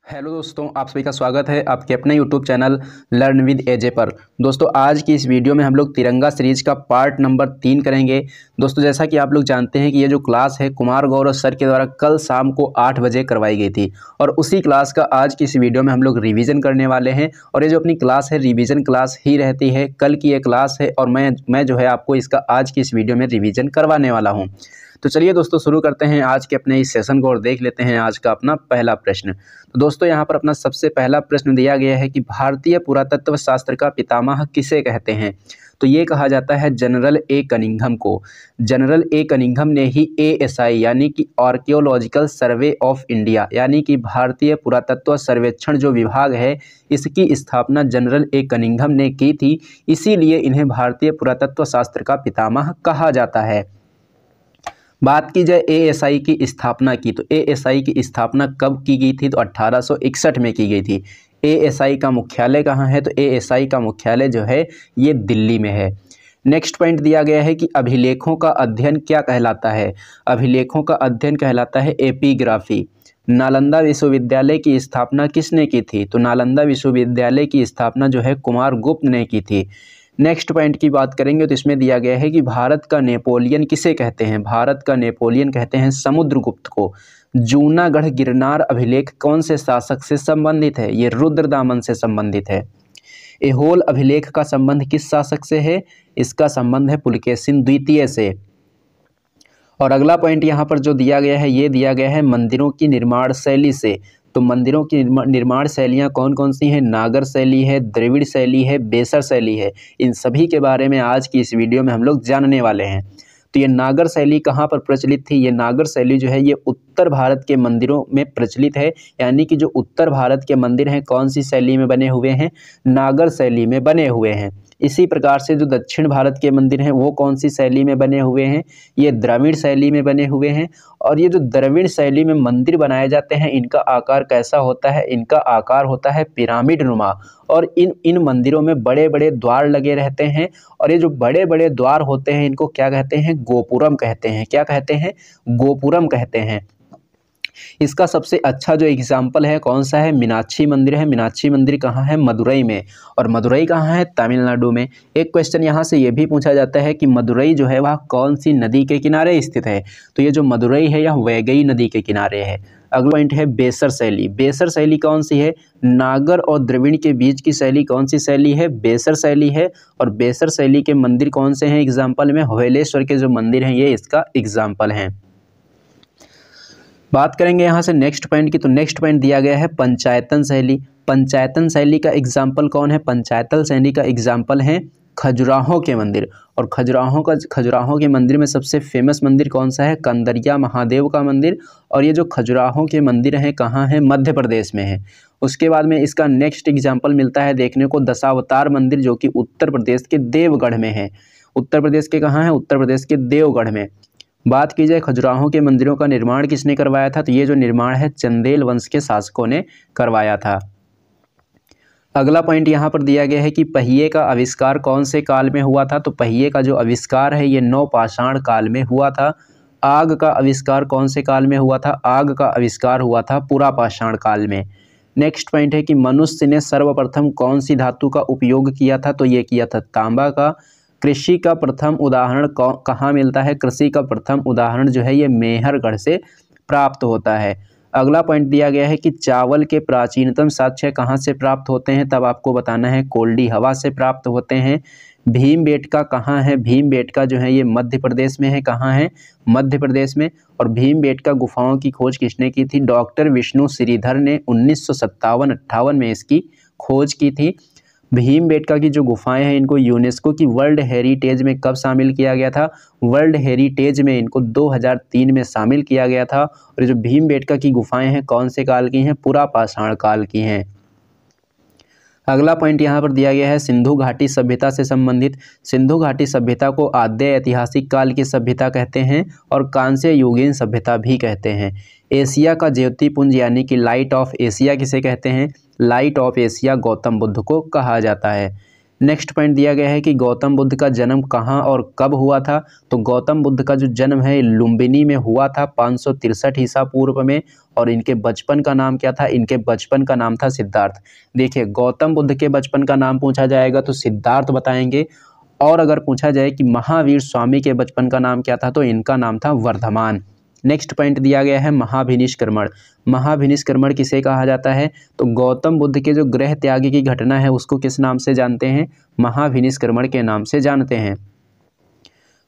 Hello दोस्तों, आप सभी का स्वागत है आपके अपने यूट्यूब चैनल लर्न विद एजे पर। दोस्तों, आज की इस वीडियो में हम लोग तिरंगा सीरीज का पार्ट नंबर 3 करेंगे। दोस्तों, जैसा कि आप लोग जानते हैं कि ये जो क्लास है कुमार गौरव सर के द्वारा कल शाम को 8 बजे करवाई गई थी और उसी क्लास का आज की इस वीडियो में हम लोग रिवीजन करने वाले हैं। और ये जो अपनी क्लास है रिवीजन क्लास ही रहती है, कल की ये क्लास है और मैं जो है आपको इसका आज की इस वीडियो में रिवीजन करवाने वाला हूँ। तो चलिए दोस्तों, शुरू करते हैं आज के अपने इस सेशन को और देख लेते हैं आज का अपना पहला प्रश्न। तो दोस्तों, यहाँ पर अपना सबसे पहला प्रश्न दिया गया है कि भारतीय पुरातत्व शास्त्र का पितामह किसे कहते हैं। तो ये कहा जाता है जनरल ए कनिंघम को। जनरल ए कनिंघम ने ही ASI यानी कि आर्कियोलॉजिकल सर्वे ऑफ इंडिया यानी कि भारतीय पुरातत्व सर्वेक्षण जो विभाग है, इसकी स्थापना जनरल ए कनिंघम ने की थी। इसीलिए इन्हें भारतीय पुरातत्व शास्त्र का पितामह कहा जाता है। बात की जाए ASI की स्थापना की, तो ASI की स्थापना कब की गई थी? तो 1861 में की गई थी। ASI का मुख्यालय कहाँ है? तो ASI का मुख्यालय जो है ये दिल्ली में है। नेक्स्ट पॉइंट दिया गया है कि अभिलेखों का अध्ययन क्या कहलाता है। अभिलेखों का अध्ययन कहलाता है एपिग्राफी। नालंदा विश्वविद्यालय की स्थापना किसने की थी? तो नालंदा विश्वविद्यालय की स्थापना जो है कुमार गुप्त ने की थी। नेक्स्ट पॉइंट की बात करेंगे तो इसमें दिया गया है कि भारत का नेपोलियन किसे कहते हैं। भारत का नेपोलियन कहते हैं समुद्रगुप्त को। जूनागढ़ गिरनार अभिलेख कौन से शासक से संबंधित है? ये रुद्रदामन से संबंधित है। एहोल अभिलेख का संबंध किस शासक से है? इसका संबंध है पुलकेशिन द्वितीय से। और अगला पॉइंट यहाँ पर जो दिया गया है, ये दिया गया है मंदिरों की निर्माण शैली से। तो मंदिरों की निर्माण शैलियाँ कौन कौन सी हैं? नागर शैली है, द्रविड़ शैली है, बेसर शैली है। इन सभी के बारे में आज की इस वीडियो में हम लोग जानने वाले हैं। तो ये नागर शैली कहाँ पर प्रचलित थी? ये नागर शैली जो है ये उत्तर भारत के मंदिरों में प्रचलित है। यानी कि जो उत्तर भारत के मंदिर हैं कौन सी शैली में बने हुए हैं? नागर शैली में बने हुए हैं। इसी प्रकार से जो दक्षिण भारत के मंदिर हैं वो कौन सी शैली में बने हुए हैं? ये द्रविड़ शैली में बने हुए हैं। और ये जो द्रविड़ शैली में मंदिर बनाए जाते हैं इनका आकार कैसा होता है? इनका आकार होता है पिरामिड नुमा। और इन मंदिरों में बड़े बड़े द्वार लगे रहते हैं। और ये जो बड़े बड़े द्वार होते हैं इनको क्या कहते हैं? गोपुरम कहते हैं। क्या कहते हैं? गोपुरम कहते हैं। इसका सबसे अच्छा जो एग्जाम्पल है कौन सा है? मीनाक्षी मंदिर है। मीनाक्षी मंदिर कहाँ है? मदुरई में। और मदुरई कहाँ है? तमिलनाडु में। एक क्वेश्चन यहाँ से ये भी पूछा जाता है कि मदुरई जो है वह कौन सी नदी के किनारे स्थित है? तो ये जो मदुरई है यह वैगई नदी के किनारे है। अगला पॉइंट है बेसर शैली। बेसर शैली कौन सी है? नागर और द्रविड़ के बीच की शैली कौन सी शैली है? बेसर शैली है। और बेसर शैली के मंदिर कौन से हैं एग्जाम्पल में? हवेलेश्वर के जो मंदिर हैं ये इसका एग्जाम्पल हैं। बात करेंगे यहाँ से नेक्स्ट पॉइंट की, तो नेक्स्ट पॉइंट दिया गया है पंचायतन शैली। पंचायतन शैली का एग्जाम्पल कौन है? पंचायतन शैली का एग्जाम्पल है खजुराहो के मंदिर। और खजुराहो के मंदिर में सबसे फेमस मंदिर कौन सा है? कंदरिया महादेव का मंदिर। और ये जो खजुराहो के मंदिर हैं कहाँ हैं? मध्य प्रदेश में है। उसके बाद में इसका नेक्स्ट एग्जाम्पल मिलता है देखने को दशावतार मंदिर, जो कि उत्तर प्रदेश के देवगढ़ में है। उत्तर प्रदेश के कहाँ है? उत्तर प्रदेश के देवगढ़ में। बात की जाए खजुराहो के मंदिरों का निर्माण किसने करवाया था? तो ये जो निर्माण है चंदेल वंश के शासकों ने करवाया था। अगला पॉइंट यहाँ पर दिया गया है कि पहिए का आविष्कार कौन से काल में हुआ था? तो पहिए का जो आविष्कार है ये नवपाषाण काल में हुआ था। आग का आविष्कार कौन से काल में हुआ था? आग का आविष्कार हुआ था पुरापाषाण काल में। नेक्स्ट पॉइंट है कि मनुष्य ने सर्वप्रथम कौन सी धातु का उपयोग किया था? तो ये किया था तांबा का। कृषि का प्रथम उदाहरण कहाँ मिलता है? कृषि का प्रथम उदाहरण जो है ये मेहरगढ़ से प्राप्त होता है। अगला पॉइंट दिया गया है कि चावल के प्राचीनतम साक्ष्य कहाँ से प्राप्त होते हैं? तब आपको बताना है कोल्डी हवा से प्राप्त होते हैं। भीमबेटका कहाँ है? भीमबेटका जो है ये मध्य प्रदेश में है। कहाँ है? मध्य प्रदेश में। और भीमबेटका गुफाओं की खोज किसने की थी? डॉक्टर विष्णु श्रीधर ने 1957-58 में इसकी खोज की थी। भीमबेटका की जो गुफाएं हैं इनको यूनेस्को की वर्ल्ड हेरिटेज में कब शामिल किया गया था? वर्ल्ड हेरिटेज में इनको 2003 में शामिल किया गया था। और जो भीमबेटका की गुफाएं हैं कौन से काल की हैं? पुरापाषाण काल की हैं। अगला पॉइंट यहाँ पर दिया गया है सिंधु घाटी सभ्यता से संबंधित। सिंधु घाटी सभ्यता को आद्य ऐतिहासिक काल की सभ्यता कहते हैं और कांस्य युगीन सभ्यता भी कहते हैं। एशिया का ज्योतिपुंज यानी कि लाइट ऑफ एशिया किसे कहते हैं? Light of Asia Gautam Buddha को कहा जाता है। नेक्स्ट पॉइंट दिया गया है कि गौतम बुद्ध का जन्म कहाँ और कब हुआ था। तो गौतम बुद्ध का जो जन्म है लुम्बिनी में हुआ था 563 ईसा पूर्व में। और इनके बचपन का नाम क्या था? इनके बचपन का नाम था सिद्धार्थ। देखिए, गौतम बुद्ध के बचपन का नाम पूछा जाएगा तो सिद्धार्थ बताएंगे। और अगर पूछा जाए कि महावीर स्वामी के बचपन का नाम क्या था, तो इनका नाम था वर्धमान। नेक्स्ट पॉइंट दिया गया है महाभिनिष्क्रमण। महाभिनिष्क्रमण किसे कहा जाता है? तो गौतम बुद्ध के जो गृह त्याग की घटना है उसको किस नाम से जानते हैं? महाभिनिष्क्रमण के नाम से जानते हैं।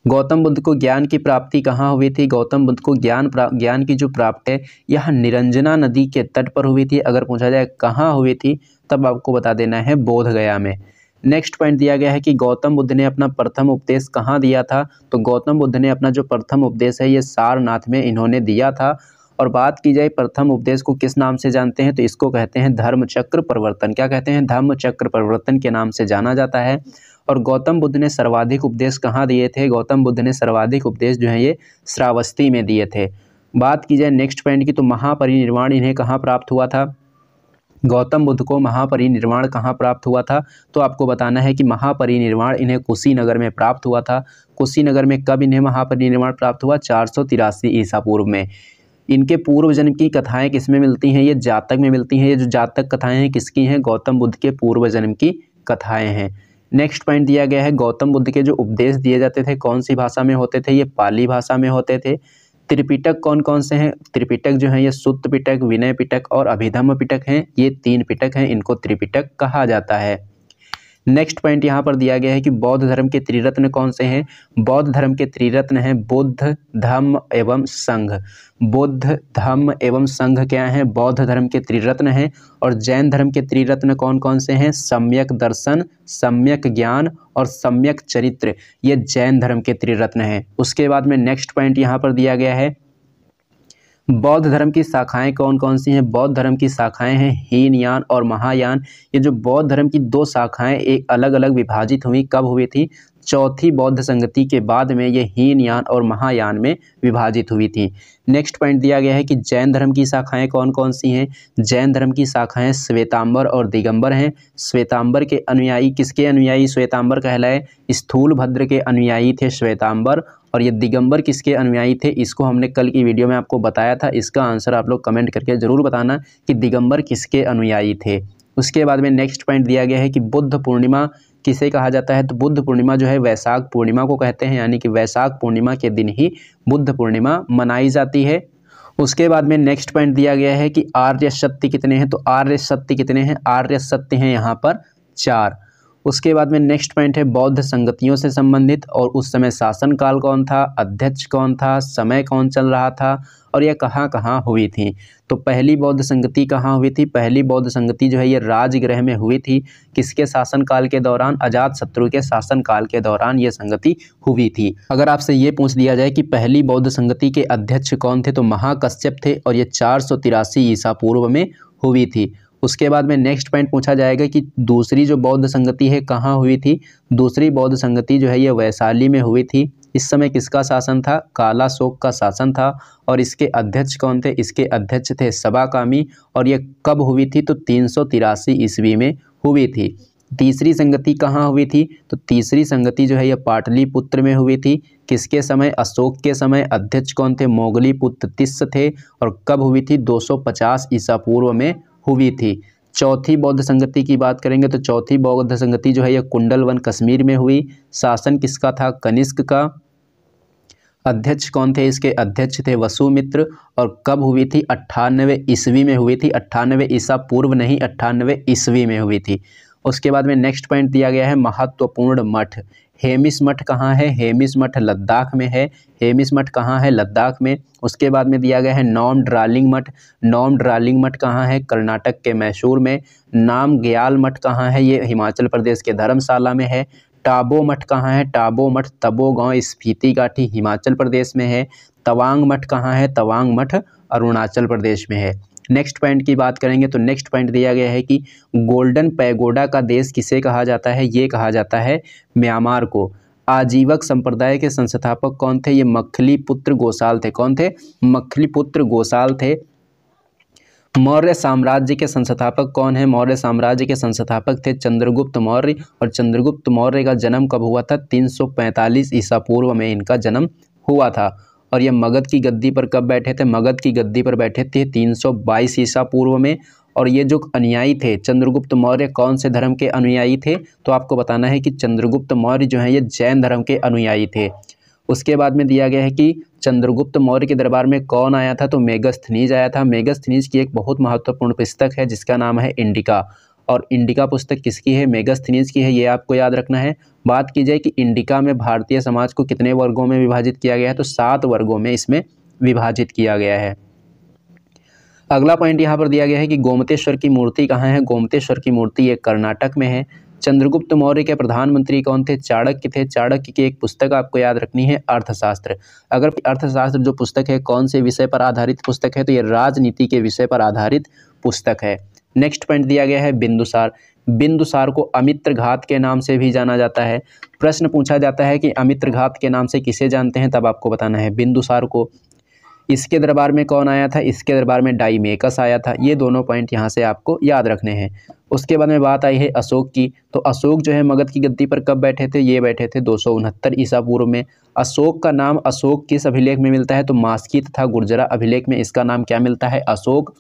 गौतम बुद्ध को ज्ञान की प्राप्ति कहाँ हुई थी? गौतम बुद्ध को ज्ञान की जो प्राप्ति है यह निरंजना नदी के तट पर हुई थी। अगर पूछा जाए कहाँ हुई थी, तब आपको बता देना है बोध गया में। नेक्स्ट पॉइंट दिया गया है कि गौतम बुद्ध ने अपना प्रथम उपदेश कहाँ दिया था? तो गौतम बुद्ध ने अपना जो प्रथम उपदेश है ये सारनाथ में इन्होंने दिया था। और बात की जाए प्रथम उपदेश को किस नाम से जानते हैं, तो इसको कहते हैं धर्मचक्र प्रवर्तन। क्या कहते हैं? धर्मचक्र प्रवर्तन के नाम से जाना जाता है। और गौतम बुद्ध ने सर्वाधिक उपदेश कहाँ दिए थे? गौतम बुद्ध ने सर्वाधिक उपदेश जो है ये श्रावस्ती में दिए थे। बात की जाए नेक्स्ट पॉइंट की, तो महापरिनिर्वाण इन्हें कहाँ प्राप्त हुआ था? गौतम बुद्ध को महापरिनिर्वाण कहाँ प्राप्त हुआ था? तो आपको बताना है कि महापरिनिर्वाण इन्हें कुशीनगर में प्राप्त हुआ था। कुशीनगर में कब इन्हें महापरिनिर्वाण प्राप्त हुआ? 483 ईसा पूर्व में। इनके पूर्व जन्म की कथाएं किस में मिलती हैं? ये जातक में मिलती हैं। ये जो जातक कथाएं हैं किसकी हैं? गौतम बुद्ध के पूर्व जन्म की कथाएं हैं। नेक्स्ट पॉइंट दिया गया है गौतम बुद्ध के जो उपदेश दिए जाते थे कौन सी भाषा में होते थे? ये पाली भाषा में होते थे। त्रिपिटक कौन कौन से हैं? त्रिपिटक जो है ये सुत्त पिटक, विनय पिटक और अभिधम्म पिटक हैं। ये 3 पिटक हैं, इनको त्रिपिटक कहा जाता है। नेक्स्ट पॉइंट यहाँ पर दिया गया है कि बौद्ध धर्म के त्रिरत्न कौन से हैं? बौद्ध धर्म के त्रिरत्न हैं बुद्ध, धम्म एवं संघ। बुद्ध, धम्म एवं संघ क्या हैं? बौद्ध धर्म के त्रिरत्न हैं। और जैन धर्म के त्रिरत्न कौन कौन से हैं? सम्यक दर्शन, सम्यक ज्ञान और सम्यक चरित्र। ये जैन धर्म के त्रिरत्न हैं। उसके बाद में नेक्स्ट पॉइंट यहाँ पर दिया गया है बौद्ध धर्म की शाखाएं कौन कौन सी हैं? बौद्ध धर्म की शाखाएं हैं हीनयान और महायान। ये जो बौद्ध धर्म की 2 शाखाएं एक अलग अलग विभाजित हुई, कब हुई थी? चौथी बौद्ध संगति के बाद में ये हीनयान और महायान में विभाजित हुई थी। नेक्स्ट पॉइंट दिया गया है कि जैन धर्म की शाखाएं कौन कौन सी हैं? जैन धर्म की शाखाएं श्वेतांबर और दिगंबर हैं। श्वेतांबर के अनुयायी किसके अनुयायी श्वेतांबर कहलाए? स्थूलभद्र के अनुयायी थे श्वेतांबर। और ये दिगंबर किसके अनुयायी थे? इसको हमने कल की वीडियो में आपको बताया था। इसका आंसर आप लोग कमेंट करके जरूर बताना कि दिगंबर किसके अनुयायी थे। उसके बाद में नेक्स्ट पॉइंट दिया गया है कि बुद्ध पूर्णिमा किसे कहा जाता है? तो बुद्ध पूर्णिमा जो है वैशाख पूर्णिमा को कहते हैं, यानी कि वैशाख पूर्णिमा के दिन ही बुद्ध पूर्णिमा मनाई जाती है। उसके बाद में नेक्स्ट पॉइंट दिया गया है कि आर्य सत्य कितने हैं? तो आर्य सत्य कितने हैं? आर्य सत्य हैं यहाँ पर 4। उसके बाद में नेक्स्ट पॉइंट है बौद्ध संगतियों से संबंधित, और उस समय शासन काल कौन था, अध्यक्ष कौन था, समय कौन चल रहा था, और यह कहाँ कहाँ हुई थी। तो पहली बौद्ध संगति कहाँ हुई थी? पहली बौद्ध संगति जो है ये राजगृह में हुई थी। किसके शासन काल के दौरान? अजातशत्रु के शासन काल के दौरान ये संगति हुई थी। अगर आपसे ये पूछ दिया जाए कि पहली बौद्ध संगति के अध्यक्ष कौन थे, तो महाकश्यप थे, और ये 483 ईसा पूर्व में हुई थी। उसके बाद में नेक्स्ट पॉइंट पूछा जाएगा कि दूसरी जो बौद्ध संगति है कहाँ हुई थी? दूसरी बौद्ध संगति जो है ये वैशाली में हुई थी। इस समय किसका शासन था? कालाशोक का शासन था। और इसके अध्यक्ष कौन थे? इसके अध्यक्ष थे सबाकामी। और ये कब हुई थी? तो 383 ईस्वी में हुई थी। तीसरी संगति कहाँ हुई थी? तो तीसरी संगति जो है ये पाटलिपुत्र में हुई थी। किसके समय? अशोक के समय। अध्यक्ष कौन थे? मोगलीपुत्र तिस्स थे। और कब हुई थी? 250 ईसा पूर्व में हुई थी। चौथी बौद्ध संगति की बात करेंगे तो चौथी बौद्ध संगति जो है यह कुंडलवन कश्मीर में हुई। शासन किसका था? कनिष्क का। अध्यक्ष कौन थे? इसके अध्यक्ष थे वसुमित्र। और कब हुई थी? 98 ईस्वी में हुई थी। 98 ईसा पूर्व नहीं, 98 ईस्वी में हुई थी। उसके बाद में नेक्स्ट पॉइंट दिया गया है महत्वपूर्ण मठ। हेमिस मठ कहाँ है? हेमिस मठ लद्दाख में है। हेमिस मठ कहाँ है? लद्दाख में। उसके बाद में दिया गया है नॉम ड्रालिंग मठ। नॉम ड्रालिंग मठ कहाँ है? कर्नाटक के मैसूर में। नाम ग्याल मठ कहाँ है? ये हिमाचल प्रदेश के धर्मशाला में है। टाबो मठ कहाँ है? टाबो मठ तबो गांव स्पीति घाटी हिमाचल प्रदेश में है। तवांग मठ कहाँ है? तवांग मठ अरुणाचल प्रदेश में है। नेक्स्ट पॉइंट की बात करेंगे तो नेक्स्ट पॉइंट दिया गया है कि गोल्डन पैगोडा का देश किसे कहा जाता है? ये कहा जाता है म्यांमार को। आजीवक संप्रदाय के संस्थापक कौन थे? ये मखली पुत्र गोसाल थे। कौन थे? मखली पुत्र गोसाल थे। मौर्य साम्राज्य के संस्थापक कौन है? मौर्य साम्राज्य के संस्थापक थे चंद्रगुप्त मौर्य। और चंद्रगुप्त मौर्य का जन्म कब हुआ था? 345 ईसा पूर्व में इनका जन्म हुआ था। और ये मगध की गद्दी पर कब बैठे थे? मगध की गद्दी पर बैठे थे 322 ईसा पूर्व में। और ये जो अनुयायी थे चंद्रगुप्त मौर्य, कौन से धर्म के अनुयायी थे? तो आपको बताना है कि चंद्रगुप्त मौर्य जो है ये जैन धर्म के अनुयायी थे। उसके बाद में दिया गया है कि चंद्रगुप्त मौर्य के दरबार में कौन आया था? तो मेगस्थनीज आया था। मेगस्थनीज की एक बहुत महत्वपूर्ण पुस्तक है जिसका नाम है इंडिका। और इंडिका पुस्तक किसकी है? मेगस्थनीज की है, ये आपको याद रखना है। बात की जाए कि इंडिका में भारतीय समाज को कितने वर्गों में विभाजित किया गया है? तो 7 वर्गों में इसमें विभाजित किया गया है। अगला पॉइंट यहाँ पर दिया गया है कि गोमतेश्वर की मूर्ति कहाँ है? गोमतेश्वर की मूर्ति ये कर्नाटक में है। चंद्रगुप्त मौर्य के प्रधानमंत्री कौन थे? चाणक्य थे। चाणक्य की एक पुस्तक आपको याद रखनी है, अर्थशास्त्र। अगर अर्थशास्त्र जो पुस्तक है कौन से विषय पर आधारित पुस्तक है? तो ये राजनीति के विषय पर आधारित पुस्तक है। नेक्स्ट पॉइंट दिया गया है बिंदुसार। बिंदुसार को अमित्र घात के नाम से भी जाना जाता है। प्रश्न पूछा जाता है कि अमित्र घात के नाम से किसे जानते हैं, तब आपको बताना है बिंदुसार को। इसके दरबार में कौन आया था? इसके दरबार में डाइमेकस आया था। ये दोनों पॉइंट यहाँ से आपको याद रखने हैं। उसके बाद में बात आई है अशोक की। तो अशोक जो है मगध की गद्दी पर कब बैठे थे? ये बैठे थे 269 ईसा पूर्व में। अशोक का नाम अशोक किस अभिलेख में मिलता है? तो मास्की तथा गुर्जरा अभिलेख में इसका नाम क्या मिलता है? अशोक।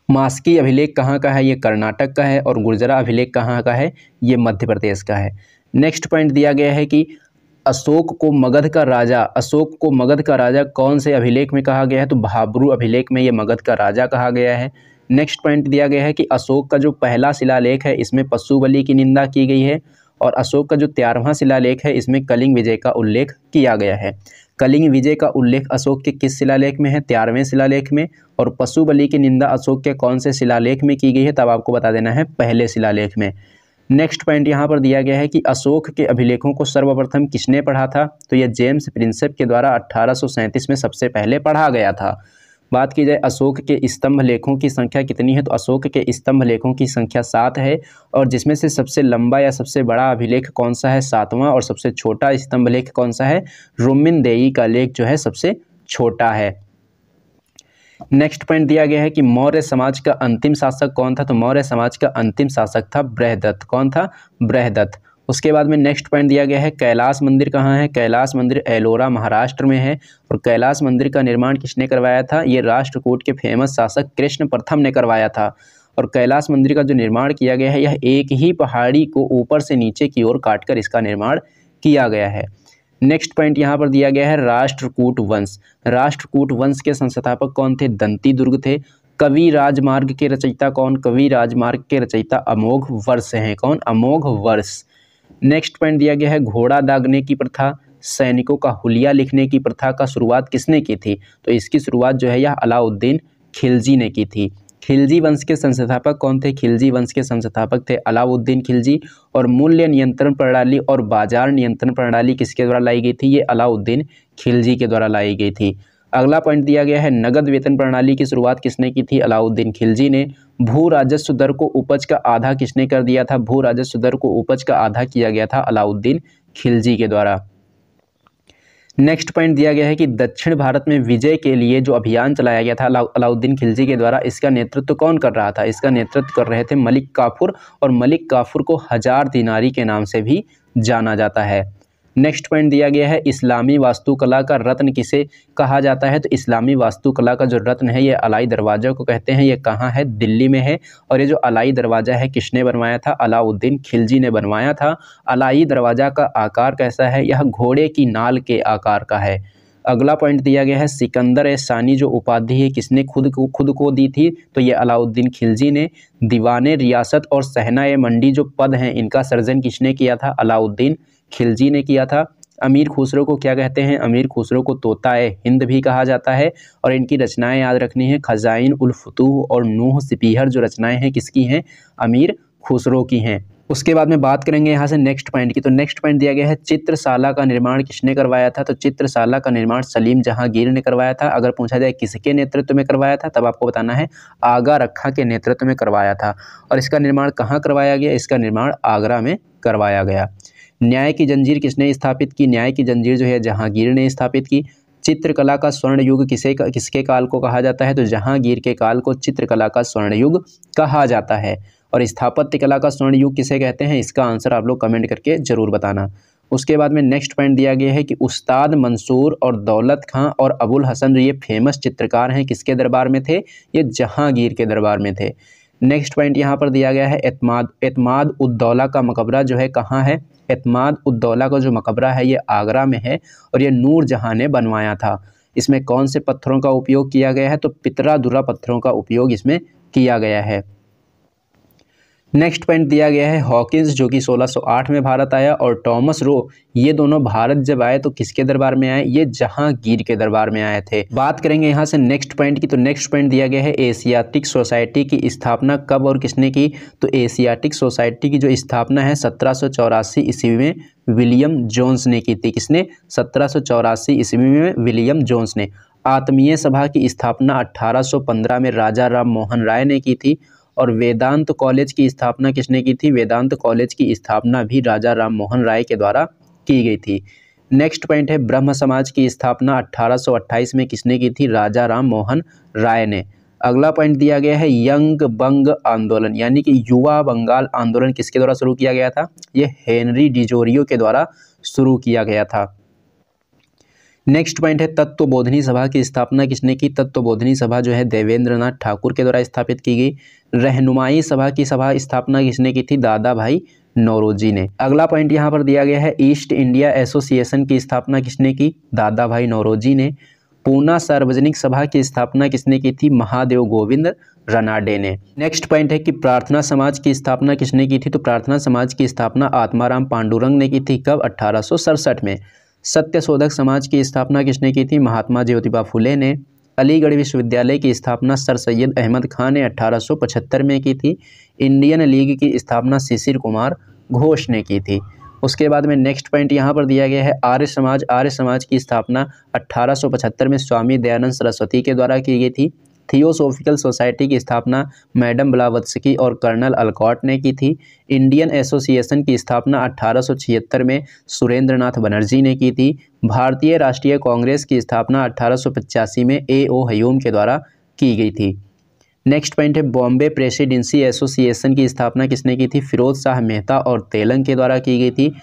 मास्की अभिलेख कहाँ का है? ये कर्नाटक का है। और गुर्जरा अभिलेख कहाँ का है? ये मध्य प्रदेश का है। नेक्स्ट पॉइंट दिया गया है कि अशोक को मगध का राजा कौन से अभिलेख में कहा गया है? तो भाब्रू अभिलेख में ये मगध का राजा कहा गया है। नेक्स्ट पॉइंट दिया गया है कि अशोक का जो पहला शिलालेख है इसमें पशु बलि की निंदा की गई है। और अशोक का जो 13वां शिलालेख है इसमें कलिंग विजय का उल्लेख किया गया है। कलिंग विजय का उल्लेख अशोक के किस शिलालेख में है? 13वें शिलालेख में। और पशु बलि की निंदा अशोक के कौन से शिलालेख में की गई है? तब आपको बता देना है पहले शिलालेख में। नेक्स्ट पॉइंट यहाँ पर दिया गया है कि अशोक के अभिलेखों को सर्वप्रथम किसने पढ़ा था? तो यह जेम्स प्रिंसेप के द्वारा 1837 में सबसे पहले पढ़ा गया था। बात की जाए अशोक के स्तंभ लेखों की संख्या कितनी है? तो अशोक के स्तंभ लेखों की संख्या 7 है। और जिसमें से सबसे लंबा या सबसे बड़ा अभिलेख कौन सा है? 7वां। और सबसे छोटा स्तंभ लेख कौन सा है? रुमिनदेई का लेख जो है सबसे छोटा है। नेक्स्ट पॉइंट दिया गया है कि मौर्य समाज का अंतिम शासक कौन था? तो मौर्य समाज का अंतिम शासक था बृहदत्त। कौन था? बृहदत्त। उसके बाद में नेक्स्ट पॉइंट दिया गया है कैलाश मंदिर कहाँ है? कैलाश मंदिर एलोरा महाराष्ट्र में है। और कैलाश मंदिर का निर्माण किसने करवाया था? ये राष्ट्रकूट के फेमस शासक कृष्ण प्रथम ने करवाया था। और कैलाश मंदिर का जो निर्माण किया गया है यह एक ही पहाड़ी को ऊपर से नीचे की ओर काटकर इसका निर्माण किया गया है। नेक्स्ट पॉइंट यहाँ पर दिया गया है राष्ट्रकूट वंश। राष्ट्रकूट वंश के संस्थापक कौन थे? दंती दुर्ग थे। कवि राजमार्ग के रचयिता कौन? कवि राजमार्ग के रचयिता अमोघ वर्ष हैं। कौन? अमोघ वर्ष। नेक्स्ट पॉइंट दिया गया है घोड़ा दागने की प्रथा, सैनिकों का हुलिया लिखने की प्रथा का शुरुआत किसने की थी? तो इसकी शुरुआत जो है यह अलाउद्दीन खिलजी ने की थी। खिलजी वंश के संस्थापक कौन थे? खिलजी वंश के संस्थापक थे अलाउद्दीन खिलजी। और मूल्य नियंत्रण प्रणाली और बाजार नियंत्रण प्रणाली किसके द्वारा लाई गई थी? ये अलाउद्दीन खिलजी के द्वारा लाई गई थी। अगला पॉइंट दिया गया है नगद वेतन प्रणाली की शुरुआत किसने की थी? अलाउद्दीन खिलजी ने। भू राजस्व दर को उपज का आधा किसने कर दिया था? भू राजस्व दर को उपज का आधा किया गया था अलाउद्दीन खिलजी के द्वारा। नेक्स्ट पॉइंट दिया गया है कि दक्षिण भारत में विजय के लिए जो अभियान चलाया गया था अलाउद्दीन खिलजी के द्वारा, इसका नेतृत्व कौन कर रहा था? इसका नेतृत्व कर रहे थे मलिक काफूर। और मलिक काफूर को 1000 दिनारी के नाम से भी जाना जाता है। नेक्स्ट पॉइंट दिया गया है इस्लामी वास्तुकला का रत्न किसे कहा जाता है? तो इस्लामी वास्तुकला का जो रत्न है ये अलाई दरवाजा को कहते हैं। ये कहाँ है? दिल्ली में है। और ये जो अलाई दरवाजा है किसने बनवाया था? अलाउद्दीन खिलजी ने बनवाया था। अलाई दरवाजा का आकार कैसा है? यह घोड़े की नाल के आकार का है। अगला पॉइंट दिया गया है सिकंदर ए सानी जो उपाधि है किसने खुद को दी थी? तो ये अलाउद्दीन खिलजी ने। दीवाने रियासत और सहना ए मंडी जो पद हैं इनका सृजन किसने किया था? अलाउद्दीन खिलजी ने किया था। अमीर खुसरो को क्या कहते हैं? अमीर खुसरो को तोता ए हिंद भी कहा जाता है। और इनकी रचनाएं याद रखनी है, खजाइन उल फुतूह और नूह सिपीहर जो रचनाएं हैं किसकी हैं? अमीर खुसरो की हैं। उसके बाद में बात करेंगे यहाँ से नेक्स्ट पॉइंट की। तो नेक्स्ट पॉइंट दिया गया है चित्रशाला का निर्माण किसने करवाया था? तो चित्रशाला का निर्माण सलीम जहांगीर ने करवाया था। अगर पूछा जाए किसके नेतृत्व में करवाया था, तब आपको बताना है आगा रखा के नेतृत्व में करवाया था। और इसका निर्माण कहाँ करवाया गया? इसका निर्माण आगरा में करवाया गया। न्याय की जंजीर किसने स्थापित की? न्याय की जंजीर जो है जहांगीर ने स्थापित की। चित्रकला का स्वर्ण युग किसके काल को कहा जाता है? तो जहांगीर के काल को चित्रकला का स्वर्ण युग कहा जाता है। और स्थापत्य कला का स्वर्ण युग किसे कहते हैं? इसका आंसर आप लोग कमेंट करके जरूर बताना। उसके बाद में नेक्स्ट पॉइंट दिया गया है कि उस्ताद मंसूर और दौलत खां और अबुल हसन जो ये फेमस चित्रकार हैं किसके दरबार में थे? ये जहांगीर के दरबार में थे। नेक्स्ट पॉइंट यहाँ पर दिया गया है एतमाद उद्दौला का मकबरा जो है कहाँ है? एतमाद उद्दौला का जो मकबरा है ये आगरा में है और ये नूर जहाँ ने बनवाया था। इसमें कौन से पत्थरों का उपयोग किया गया है? तो पितरा दुर्रा पत्थरों का उपयोग इसमें किया गया है। नेक्स्ट पॉइंट दिया गया है हॉकिंस जो कि 1608 में भारत आया और टॉमस रो ये दोनों भारत जब आए तो किसके दरबार में आए? ये जहांगीर के दरबार में आए थे। बात करेंगे यहाँ से नेक्स्ट पॉइंट की, तो नेक्स्ट पॉइंट दिया गया है एशियाटिक सोसाइटी की स्थापना कब और किसने की? तो एशियाटिक सोसाइटी की जो स्थापना है 1784 ईस्वी में विलियम जोन्स ने की थी। किसने? 1784 ईस्वी में विलियम जोन्स ने। आत्मीय सभा की स्थापना 1815 में राजा राम मोहन राय ने की थी। और वेदांत कॉलेज की स्थापना किसने की थी? वेदांत कॉलेज की स्थापना भी राजा राम मोहन राय के द्वारा की गई थी। नेक्स्ट पॉइंट है ब्रह्म समाज की स्थापना 1828 में किसने की थी? राजा राम मोहन राय ने। अगला पॉइंट दिया गया है यंग बंग आंदोलन यानी कि युवा बंगाल आंदोलन किसके द्वारा शुरू किया गया था? ये हेनरी डिजोरियो के द्वारा शुरू किया गया था। नेक्स्ट पॉइंट है तत्वबोधिनी सभा की स्थापना किसने की? तत्वबोधिनी सभा जो है देवेंद्रनाथ ठाकुर के द्वारा स्थापित की गई। रहनुमाई सभा की स्थापना किसने की थी? दादा भाई नौरोजी ने। अगला पॉइंट यहाँ पर दिया गया है ईस्ट इंडिया एसोसिएशन की स्थापना किसने की? दादा भाई नौरोजी ने। पूना सार्वजनिक सभा की स्थापना किसने की थी? महादेव गोविंद रनाडे ने। नेक्स्ट पॉइंट है कि प्रार्थना समाज की स्थापना किसने की थी? तो प्रार्थना समाज की स्थापना आत्माराम पांडुरंग ने की थी। कब? 1867 में। सत्यशोधक समाज की स्थापना किसने की थी? महात्मा ज्योतिबा फुले ने। अलीगढ़ विश्वविद्यालय की स्थापना सर सैयद अहमद खान ने 1875 में की थी। इंडियन लीग की स्थापना शिशिर कुमार घोष ने की थी। उसके बाद में नेक्स्ट पॉइंट यहाँ पर दिया गया है आर्य समाज की स्थापना 1875 में स्वामी दयानंद सरस्वती के द्वारा की गई थी। थियोसॉफिकल सोसाइटी की स्थापना मैडम ब्लावत्स्की और कर्नल अलकॉट ने की थी। इंडियन एसोसिएशन की स्थापना 1876 में सुरेंद्रनाथ बनर्जी ने की थी। भारतीय राष्ट्रीय कांग्रेस की स्थापना 1885 में A.O. हयूम के द्वारा की गई थी। नेक्स्ट पॉइंट है बॉम्बे प्रेसिडेंसी एसोसिएशन की स्थापना किसने की थी? फिरोज शाह मेहता और तेलंग के द्वारा की गई थी।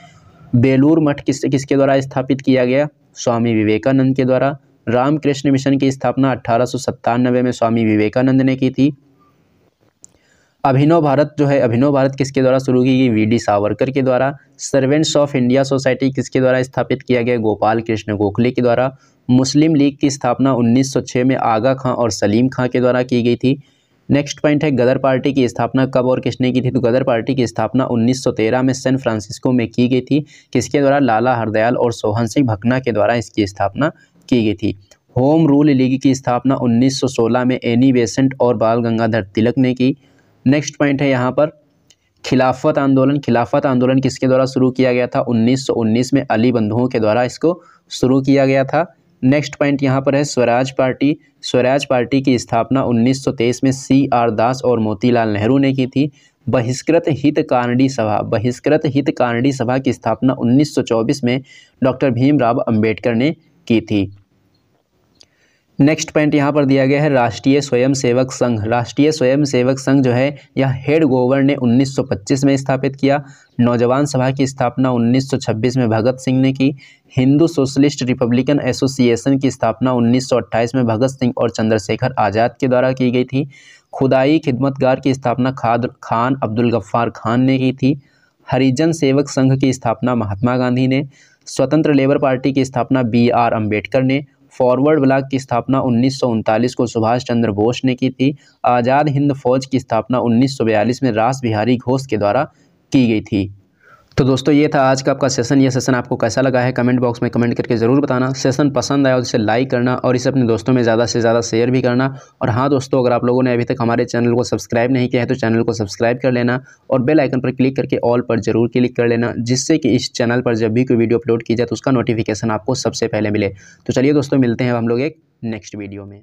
बेलूर मठ किसके द्वारा स्थापित किया गया? स्वामी विवेकानंद के द्वारा। रामकृष्ण मिशन की स्थापना 1897 में स्वामी विवेकानंद ने की थी। अभिनव भारत किसके द्वारा शुरू की गई? V.D. सावरकर के द्वारा। सर्वेंट्स ऑफ इंडिया सोसाइटी किसके द्वारा स्थापित किया गया? गोपाल कृष्ण गोखले के द्वारा। मुस्लिम लीग की स्थापना 1906 में आगा खां और सलीम खां के द्वारा की गई थी। नेक्स्ट पॉइंट है गदर पार्टी की स्थापना कब और किसने की थी? तो गदर पार्टी की स्थापना 1913 में सैन फ्रांसिस्को में की गई थी। किसके द्वारा? लाला हरदयाल और सोहन सिंह भकना के द्वारा इसकी स्थापना की गई थी। होम रूल लीग की स्थापना 1916 में एनी बेसेंट और बाल गंगाधर तिलक ने की। नेक्स्ट पॉइंट है यहाँ पर खिलाफत आंदोलन किसके द्वारा शुरू किया गया था? 1919 में अली बंधुओं के द्वारा इसको शुरू किया गया था। नेक्स्ट पॉइंट यहाँ पर है स्वराज पार्टी की स्थापना 1923 में C.R. दास और मोतीलाल नेहरू ने की थी। बहिष्कृत हित कानडी सभा की स्थापना 1924 में डॉक्टर भीमराव अंबेडकर ने की थी। नेक्स्ट पॉइंट यहाँ पर दिया गया है राष्ट्रीय स्वयंसेवक संघ जो है यह हेड गोवर ने 1925 में स्थापित किया। नौजवान सभा की स्थापना 1926 में भगत सिंह ने की। हिंदू सोशलिस्ट रिपब्लिकन एसोसिएशन की स्थापना 1928 में भगत सिंह और चंद्रशेखर आज़ाद के द्वारा की गई थी। खुदाई खिदमतगार की स्थापना खान अब्दुल गफ्फार खान ने की थी। हरिजन सेवक संघ की स्थापना महात्मा गांधी ने। स्वतंत्र लेबर पार्टी की स्थापना B.R. अम्बेडकर ने। फॉरवर्ड ब्लॉक की स्थापना 1939 को सुभाष चंद्र बोस ने की थी। आज़ाद हिंद फौज की स्थापना 1942 में रास बिहारी घोष के द्वारा की गई थी। तो दोस्तों ये था आज का आपका सेशन। ये सेशन आपको कैसा लगा है कमेंट बॉक्स में कमेंट करके ज़रूर बताना। सेशन पसंद आया तो इसे लाइक करना और इसे अपने दोस्तों में ज़्यादा से ज़्यादा शेयर भी करना। और हाँ दोस्तों, अगर आप लोगों ने अभी तक हमारे चैनल को सब्सक्राइब नहीं किया है तो चैनल को सब्सक्राइब कर लेना और बेल आइकन पर क्लिक करके ऑल पर ज़रूर क्लिक कर लेना, जिससे कि इस चैनल पर जब भी कोई वीडियो अपलोड की जाए तो उसका नोटिफिकेशन आपको सबसे पहले मिले। तो चलिए दोस्तों, मिलते हैं हम लोग एक नेक्स्ट वीडियो में।